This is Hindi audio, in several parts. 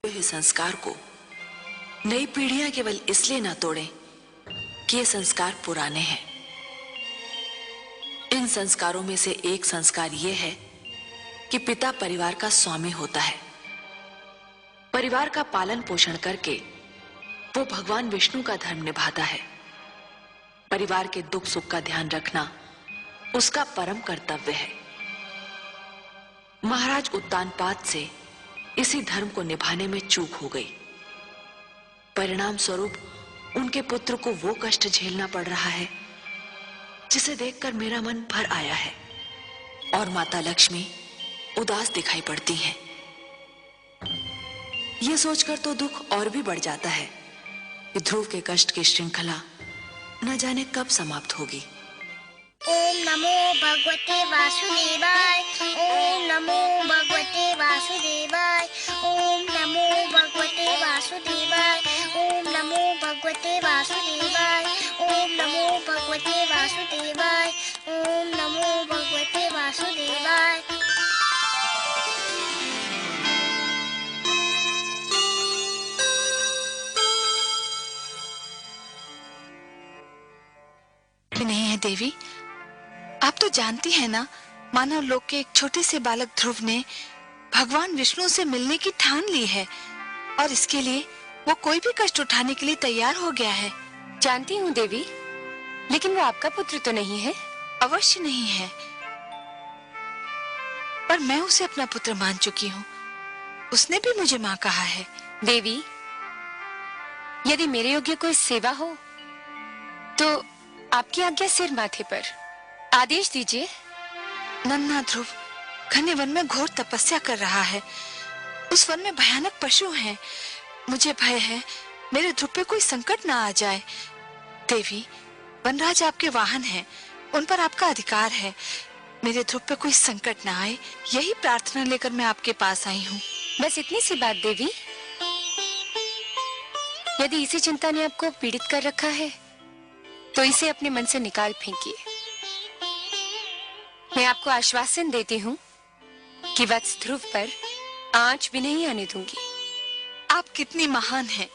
हुए संस्कार को नई पीढ़ियां केवल इसलिए ना तोड़ें कि ये संस्कार पुराने हैं। इन संस्कारों में से एक संस्कार ये है कि पिता परिवार का स्वामी होता है। परिवार का पालन पोषण करके वो भगवान विष्णु का धर्म निभाता है। परिवार के दुख सुख का ध्यान रखना उसका परम कर्तव्य है। महाराज उत्तानपाद से इसी धर्म को निभाने में चूक हो गई। परिणाम स्वरूप उनके पुत्र को वो कष्ट झेलना पड़ रहा है जिसे देखकर मेरा मन भर आया है और माता लक्ष्मी उदास दिखाई पड़ती हैं। ये सोचकर तो दुख और भी बढ़ जाता है कि ध्रुव के कष्ट की श्रृंखला न जाने कब समाप्त होगी। ओम नमो भगवते वासुदेवाय। ओम नमो भगवते वासुदेवाय। ओम नमो भगवते वासुदेवाय। ओम नमो भगवते वासुदेवाय। ओम नमो भगवते वासुदेवाय। ओम नमो भगवते वासुदेवाय। नहीं है देवी, आप तो जानती हैं ना, मानव लोक के एक छोटे से बालक ध्रुव ने भगवान विष्णु से मिलने की ठान ली है और इसके लिए वो कोई भी कष्ट उठाने के लिए तैयार हो गया है। जानती हूँ देवी, लेकिन वो आपका पुत्र तो नहीं है। अवश्य नहीं है, पर मैं उसे अपना पुत्र मान चुकी हूँ। उसने भी मुझे माँ कहा है। देवी, यदि मेरे योग्य कोई सेवा हो तो आपकी आज्ञा सिर माथे पर। आदेश दीजिए। नन्हा ध्रुव घने वन में घोर तपस्या कर रहा है। उस वन में भयानक पशु हैं। मुझे भय है मेरे ध्रुव पे कोई संकट ना आ जाए। देवी, वनराज आपके वाहन हैं, उन पर आपका अधिकार है। मेरे ध्रुव पे कोई संकट ना आए, यही प्रार्थना लेकर मैं आपके पास आई हूँ। बस इतनी सी बात देवी। यदि इसी चिंता ने आपको पीड़ित कर रखा है तो इसे अपने मन से निकाल फेंकिए। मैं आपको आश्वासन देती हूँ कि वत्स ध्रुव पर आंच भी नहीं आने दूंगी। आप कितनी महान हैं।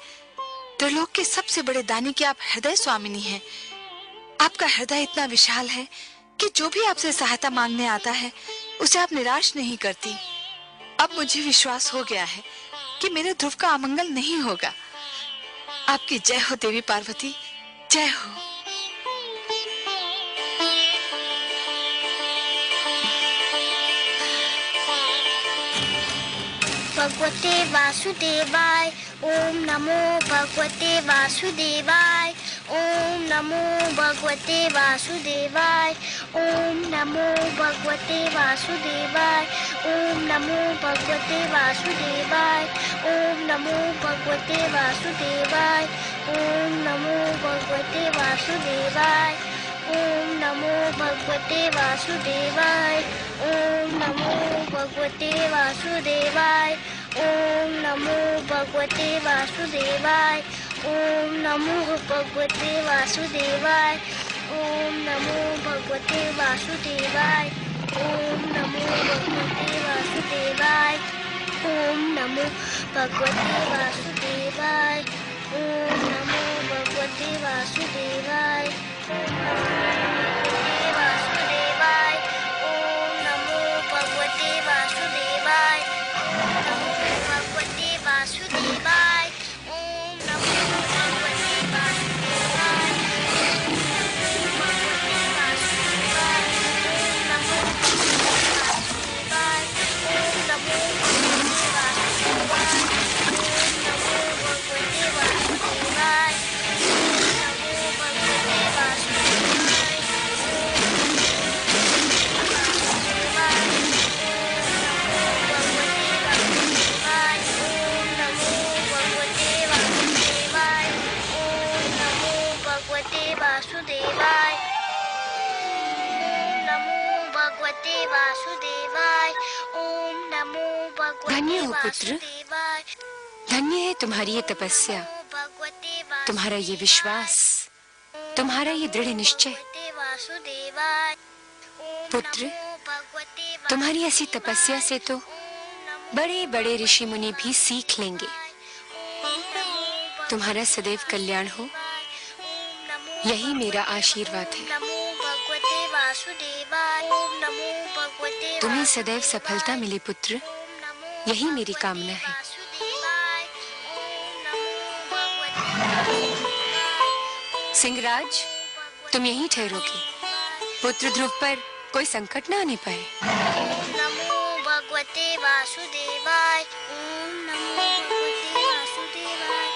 त्रिलोक के सबसे बड़े दानी की आप हृदय स्वामिनी हैं। आपका हृदय इतना विशाल है कि जो भी आपसे सहायता मांगने आता है उसे आप निराश नहीं करती। अब मुझे विश्वास हो गया है कि मेरे ध्रुव का अमंगल नहीं होगा। आपकी जय हो देवी पार्वती, जय हो। भगवते वासुदेवाय। ओम नमो भगवते वासुदेवाय। ओम नमो भगवते वासुदेवाय। ओम नमो भगवते वासुदेवाय। ओम नमो भगवते वासुदेवाय। ओम नमो भगवते वासुदेवाय। ओम नमो भगवते वासुदेवाय। ओम नमो भगवते वासुदेवाय। ओम नमो भगवते वासुदेवाय। ओम नमो भगवते वासुदेवाय। ओम नमो भगवते वासुदेवाय। ओम नमो भगवते वासुदेवाय। ओम नमो भगवते वासुदेवाय। ओम नमो भगवते वासुदेवाय। ओम नमो भगवते वासुदेवाय। ओम नमो भगवते वासुदेवाय। ओम नमो भगवते वासुदेवाय। ओम नमो भगवते वासुदेवाय। वासुदेवाय। ओम नमो भगवते वासुदेवाय। ओम नमो भगवते धन्य हो पुत्र, वासुदेवाय। धन्य है तुम्हारी ये तपस्या, तुम्हारा ये विश्वास, तुम्हारा ये दृढ़ निश्चय। पुत्र, तुम्हारी ऐसी तपस्या से तो बड़े बड़े ऋषि मुनि भी सीख लेंगे। तुम्हारा सदैव कल्याण हो, यही मेरा आशीर्वाद है। नमो भगवते वासुदेवाय। ओम नमो भगवते तुम्हें सदैव सफलता मिले पुत्र, यही मेरी कामना है। वासुदेवाय। ओम नमो भगवते सिंहराज, तुम यहीं ठहरोगे, पुत्र ध्रुव पर कोई संकट न आने पाए। नमो भगवते वासुदेवाय। ओम नमो भगवते वासुदेवाय।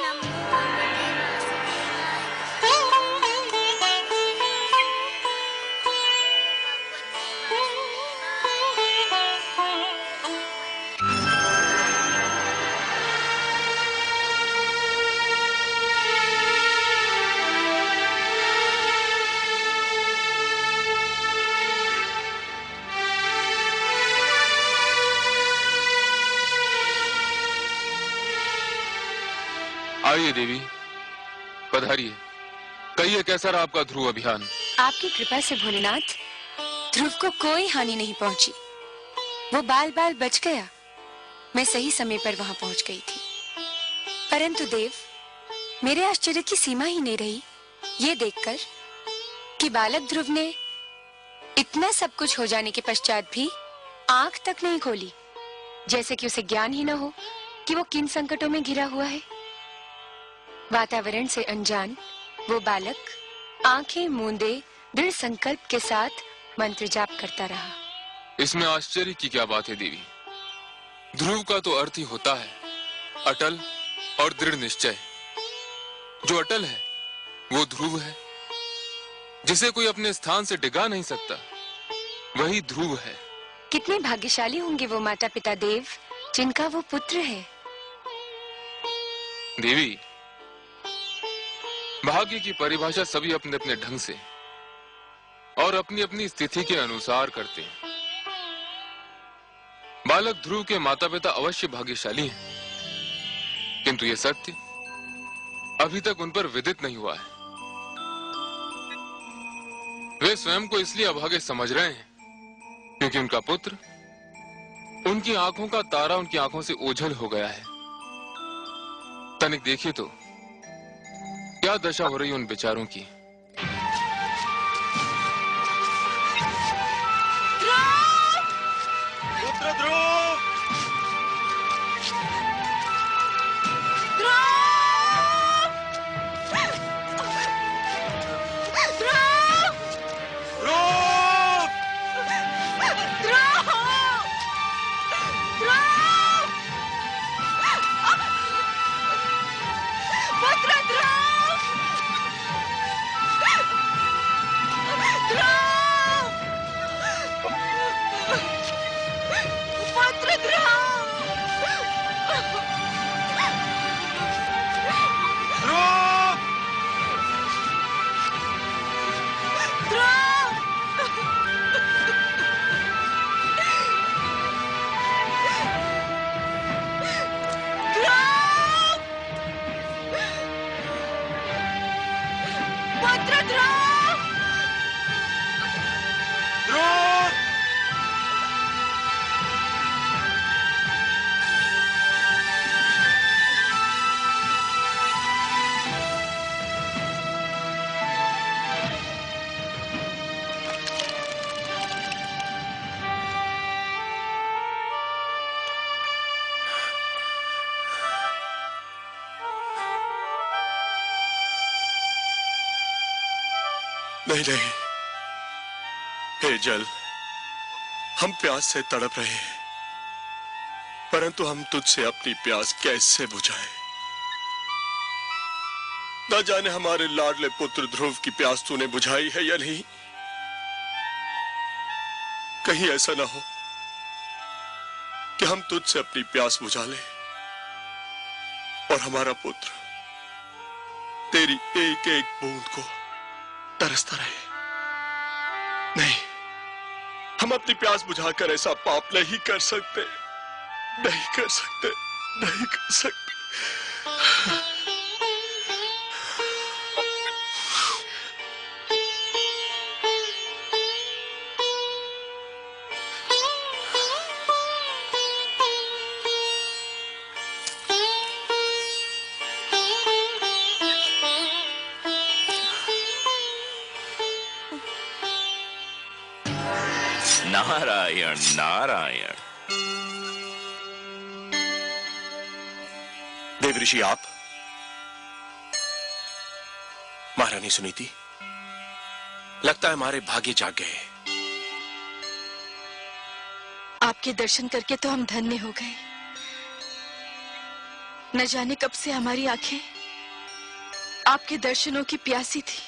नमो भगवते वासुदेवाय। आइए देवी, पधारिए। कहिए कैसा रहा आपका ध्रुव अभियान? आपकी कृपा से भोलेनाथ, ध्रुव को कोई हानि नहीं पहुंची। वो बाल बाल बच गया। मैं सही समय पर वहां पहुंच गई थी। परंतु देव, मेरे आश्चर्य की सीमा ही नहीं रही ये देखकर कि बालक ध्रुव ने इतना सब कुछ हो जाने के पश्चात भी आंख तक नहीं खोली, जैसे कि उसे ज्ञान ही न हो कि वो किन संकटों में घिरा हुआ है। वातावरण से अनजान वो बालक आंखें मूंदे दृढ़ संकल्प के साथ मंत्र जाप करता रहा। इसमें आश्चर्य की क्या बात है देवी? ध्रुव का तो अर्थ ही होता है अटल और दृढ़ निश्चय। जो अटल है वो ध्रुव है, जिसे कोई अपने स्थान से डिगा नहीं सकता, वही ध्रुव है। कितने भाग्यशाली होंगे वो माता पिता देव जिनका वो पुत्र है। देवी, भाग्य की परिभाषा सभी अपने अपने ढंग से और अपनी अपनी स्थिति के अनुसार करते हैं। बालक ध्रुव के माता पिता अवश्य भाग्यशाली हैं, किंतु यह सत्य अभी तक उन पर विदित नहीं हुआ है। वे स्वयं को इसलिए अभागे समझ रहे हैं क्योंकि उनका पुत्र, उनकी आंखों का तारा उनकी आंखों से ओझल हो गया है। तनिक देखिए तो क्या दशा हो रही उन बेचारों की। पुत्र ध्रुव! नहीं नहीं, हे जल, हम प्यास से तड़प रहे हैं, परंतु हम तुझसे अपनी प्यास कैसे बुझाएं? न जाने हमारे लाडले पुत्र ध्रुव की प्यास तूने बुझाई है या नहीं। कहीं ऐसा ना हो कि हम तुझसे अपनी प्यास बुझा लें और हमारा पुत्र तेरी एक एक बूंद को तरसता रहे। नहीं, हम अपनी प्यास बुझाकर ऐसा पाप नहीं कर सकते, नहीं कर सकते, नहीं कर सकते। नारायण नारायण। देव ऋषि आप, महारानी सुनीति, लगता है हमारे भाग्य जाग गए। आपके दर्शन करके तो हम धन्य हो गए। न जाने कब से हमारी आंखें आपके दर्शनों की प्यासी थी।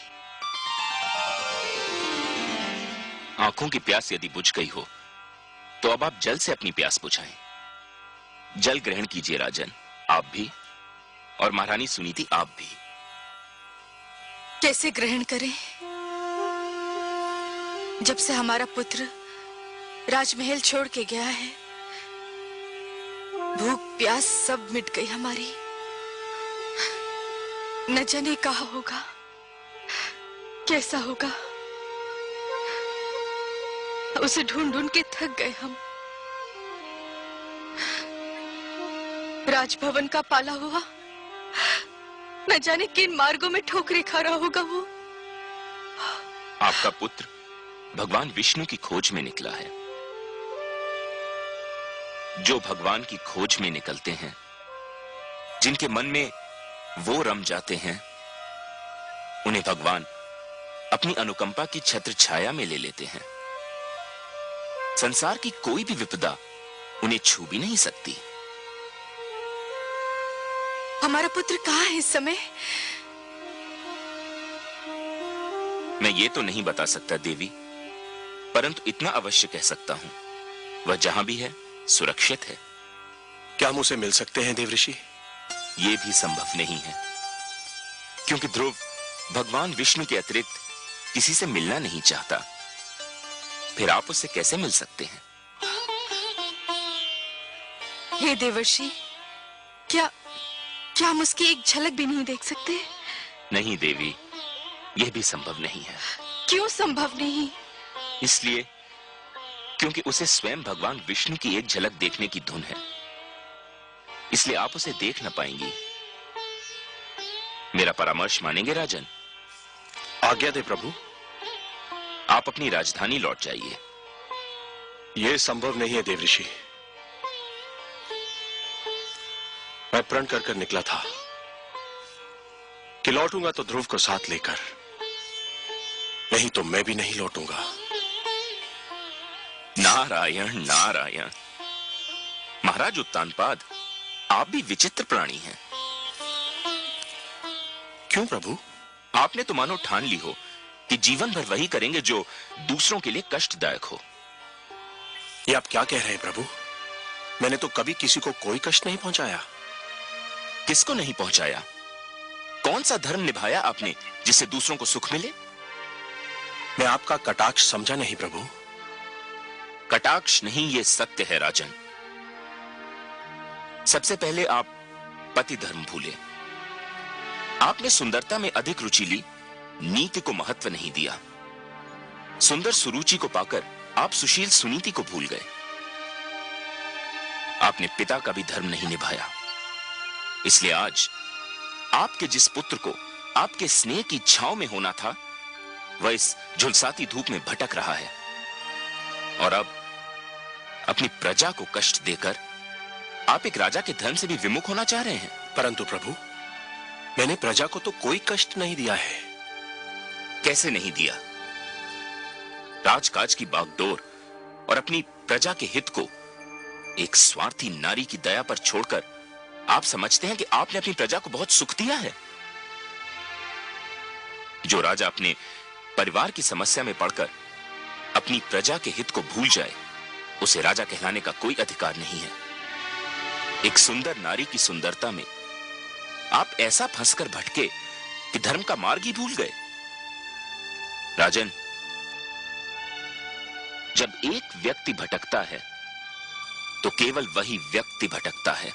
आंखों की प्यास यदि बुझ गई हो तो अब आप जल से अपनी प्यास बुझाएं। जल ग्रहण कीजिए राजन, आप भी, और महारानी सुनीति आप भी। कैसे ग्रहण करें? जब से हमारा पुत्र राजमहल छोड़ के गया है, भूख प्यास सब मिट गई हमारी। न जाने कहा होगा, कैसा होगा। उसे ढूंढ ढूंढ के थक गए हम। राजभवन का पाला हुआ न जाने किन मार्गों में ठोकरें खा रहा होगा वो। आपका पुत्र भगवान विष्णु की खोज में निकला है। जो भगवान की खोज में निकलते हैं, जिनके मन में वो रम जाते हैं, उन्हें भगवान अपनी अनुकंपा की छत्र छाया में ले लेते हैं। संसार की कोई भी विपदा उन्हें छू भी नहीं सकती। हमारा पुत्र कहाँ है इस समय? मैं ये तो नहीं बता सकता देवी, परंतु इतना अवश्य कह सकता हूं, वह जहां भी है सुरक्षित है। क्या हम उसे मिल सकते हैं देव ऋषि? यह भी संभव नहीं है, क्योंकि ध्रुव भगवान विष्णु के अतिरिक्त किसी से मिलना नहीं चाहता। फिर आप उससे कैसे मिल सकते हैं? हे देवर्षि, क्या हम उसकी एक झलक भी नहीं देख सकते? नहीं देवी, यह भी संभव नहीं है। क्यों संभव नहीं? इसलिए क्योंकि उसे स्वयं भगवान विष्णु की एक झलक देखने की धुन है, इसलिए आप उसे देख न पाएंगी। मेरा परामर्श मानेंगे राजन? आज्ञा दे प्रभु। आप अपनी राजधानी लौट जाइए। यह संभव नहीं है देव ऋषि। मैं प्रण कर कर निकला था कि लौटूंगा तो ध्रुव को साथ लेकर, नहीं तो मैं भी नहीं लौटूंगा। नारायण नारायण। महाराज उत्तानपाद, आप भी विचित्र प्राणी हैं। क्यों प्रभु? आपने तो मानो ठान ली हो कि जीवन भर वही करेंगे जो दूसरों के लिए कष्टदायक हो। ये आप क्या कह रहे हैं प्रभु? मैंने तो कभी किसी को कोई कष्ट नहीं पहुंचाया। किसको नहीं पहुंचाया? कौन सा धर्म निभाया आपने जिससे दूसरों को सुख मिले? मैं आपका कटाक्ष समझा नहीं प्रभु। कटाक्ष नहीं, ये सत्य है राजन। सबसे पहले आप पति धर्म भूले। आपने सुंदरता में अधिक रुचि ली, नीति को महत्व नहीं दिया। सुंदर सुरुचि को पाकर आप सुशील सुनीति को भूल गए। आपने पिता का भी धर्म नहीं निभाया, इसलिए आज आपके जिस पुत्र को आपके स्नेह की छांव में होना था, वह इस झुलसाती धूप में भटक रहा है। और अब अपनी प्रजा को कष्ट देकर आप एक राजा के धर्म से भी विमुख होना चाह रहे हैं। परंतु प्रभु, मैंने प्रजा को तो कोई कष्ट नहीं दिया है। कैसे नहीं दिया? राजकाज की बागडोर और अपनी प्रजा के हित को एक स्वार्थी नारी की दया पर छोड़कर आप समझते हैं कि आपने अपनी प्रजा को बहुत सुख दिया है। जो राजा अपने परिवार की समस्या में पड़कर अपनी प्रजा के हित को भूल जाए, उसे राजा कहलाने का कोई अधिकार नहीं है। एक सुंदर नारी की सुंदरता में आप ऐसा फंसकर भटके कि धर्म का मार्ग ही भूल गए। राजन, जब एक व्यक्ति भटकता है तो केवल वही व्यक्ति भटकता है,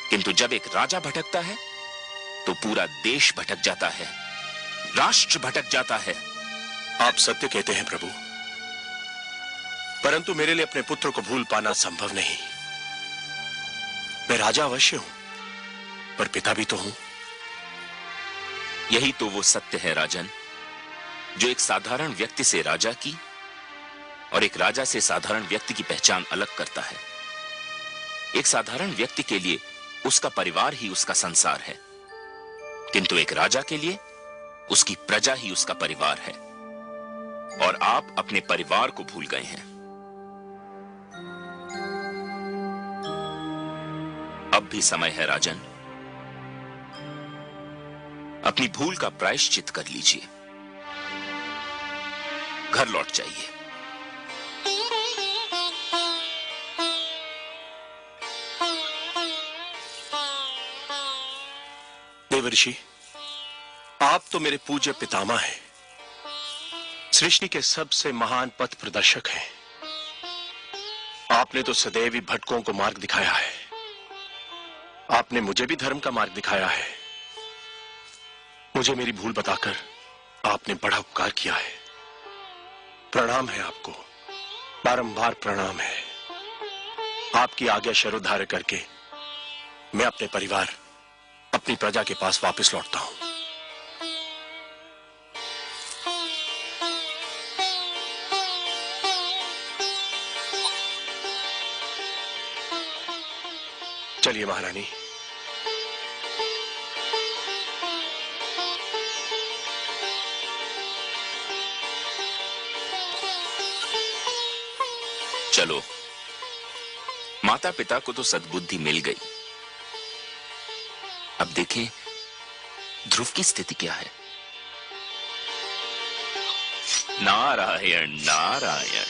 किंतु जब एक राजा भटकता है तो पूरा देश भटक जाता है, राष्ट्र भटक जाता है। आप सत्य कहते हैं प्रभु, परंतु मेरे लिए अपने पुत्र को भूल पाना संभव नहीं। मैं राजा अवश्य हूं, पर पिता भी तो हूं। यही तो वो सत्य है राजन, जो एक साधारण व्यक्ति से राजा की और एक राजा से साधारण व्यक्ति की पहचान अलग करता है। एक साधारण व्यक्ति के लिए उसका परिवार ही उसका संसार है, किंतु एक राजा के लिए उसकी प्रजा ही उसका परिवार है। और आप अपने परिवार को भूल गए हैं। अब भी समय है राजन, अपनी भूल का प्रायश्चित कर लीजिए, घर लौट जाइए। देवर्षि, आप तो मेरे पूज्य पितामह हैं, सृष्टि के सबसे महान पथ प्रदर्शक हैं। आपने तो सदैव ही भटकों को मार्ग दिखाया है। आपने मुझे भी धर्म का मार्ग दिखाया है। मुझे मेरी भूल बताकर आपने बड़ा उपकार किया है। प्रणाम है आपको, बारंबार प्रणाम है। आपकी आज्ञा शरोधार्य करके मैं अपने परिवार, अपनी प्रजा के पास वापस लौटता हूं। चलिए महारानी। चलो, माता पिता को तो सद्बुद्धि मिल गई। अब देखें ध्रुव की स्थिति क्या है। नारायण नारायण।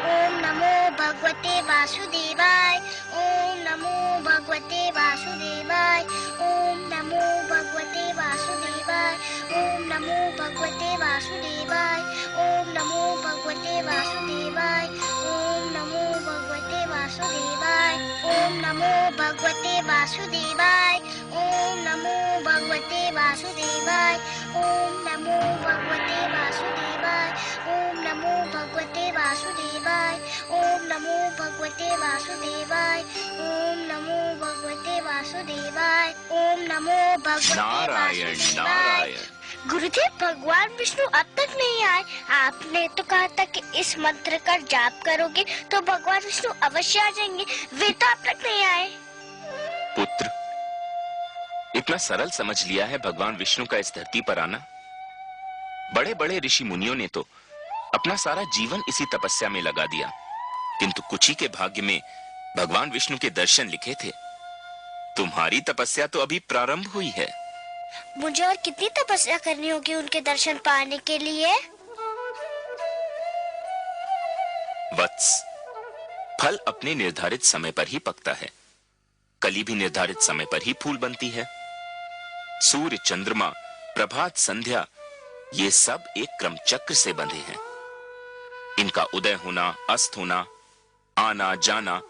ओम नमो भगवते वासुदेवाय। ओम नमो भगवते वासुदेवाय। ओम नमो भगवते वासुदेवाय। ओम नमो भगवते वासुदेवाय। ओम नमो भगवते वासुदेवाय। ओम नमो भगवते वासुदेवाय। ओम नमो भगवते वासुदेवाय। ओम नमो भगवते वासुदेवाय। ओम नमो भगवते वासुदेवाय। ओम नमो भगवते वासुदेवाय। ओम नमो भगवते वासुदेवाय। ओम नमो भगवते वासुदेवाय। ओम नमो भगवते नारायण वासुदेवाय। नारायण। गुरुदेव, भगवान विष्णु अब तक नहीं आए। आपने तो कहा था कि इस मंत्र का जाप करोगे तो भगवान विष्णु अवश्य आ जाएंगे। वे तो अब तक नहीं आए। पुत्र, इतना सरल समझ लिया है भगवान विष्णु का इस धरती पर आना? बड़े बड़े ऋषि मुनियों ने तो अपना सारा जीवन इसी तपस्या में लगा दिया, किंतु कुछ ही के भाग्य में भगवान विष्णु के दर्शन लिखे थे। तुम्हारी तपस्या तो अभी प्रारंभ हुई है। मुझे और कितनी तपस्या करनी होगी उनके दर्शन पाने के लिए? वत्स, फल अपने निर्धारित समय पर ही पकता है। कली भी निर्धारित समय पर ही फूल बनती है। सूर्य, चंद्रमा, प्रभात, संध्या, ये सब एक क्रम चक्र से बंधे हैं। इनका उदय होना, अस्त होना, आना जाना,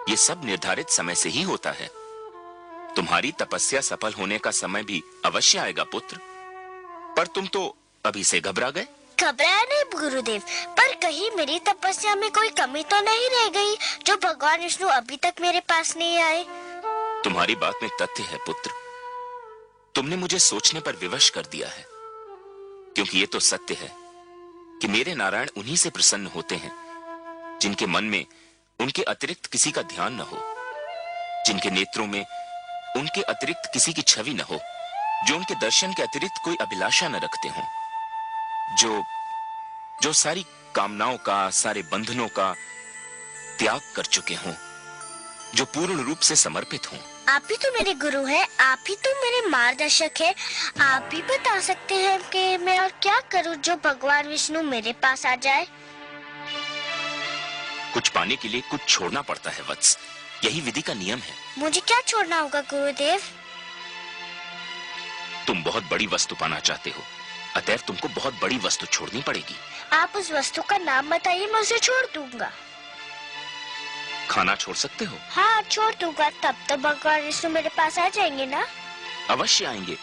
ये सब निर्धारित समय से ही होता है। तुम्हारी तपस्या सफल होने का समय भी अवश्य आएगा पुत्र, पर तुम तो अभी से घबरा गए। घबराया नहीं गुरुदेव, पर कहीं मेरी तपस्या में कोई कमी तो नहीं रह गई जो भगवान विष्णु अभी तक मेरे पास नहीं आए? तुम्हारी बात में तथ्य है पुत्र। तुमने मुझे सोचने पर विवश कर दिया है, क्योंकि ये तो सत्य है कि मेरे नारायण उन्हीं से प्रसन्न होते हैं जिनके मन में उनके अतिरिक्त किसी का ध्यान न हो, जिनके नेत्रों में उनके अतिरिक्त किसी की छवि न हो, जो उनके दर्शन के अतिरिक्त कोई अभिलाषा न रखते हों, जो सारी कामनाओं का, सारे बंधनों का त्याग कर चुके हों, जो पूर्ण रूप से समर्पित हों। आप ही तो मेरे गुरु हैं, आप ही तो मेरे मार्गदर्शक हैं। आप ही बता सकते हैं कि मैं और क्या करूं जो भगवान विष्णु मेरे पास आ जाए। कुछ पाने के लिए कुछ छोड़ना पड़ता है वत्स, यही विधि का नियम है। मुझे क्या छोड़ना होगा गुरुदेव? तुम बहुत बड़ी वस्तु पाना चाहते हो, अतएव तुमको बहुत बड़ी वस्तु छोड़नी पड़ेगी। आप उस वस्तु का नाम बताइए, मैं उसे छोड़ दूंगा। खाना छोड़ सकते हो? हाँ छोड़ दूंगा, तब तो भगवान विष्णु मेरे पास आ जाएंगे ना? अवश्य आएंगे,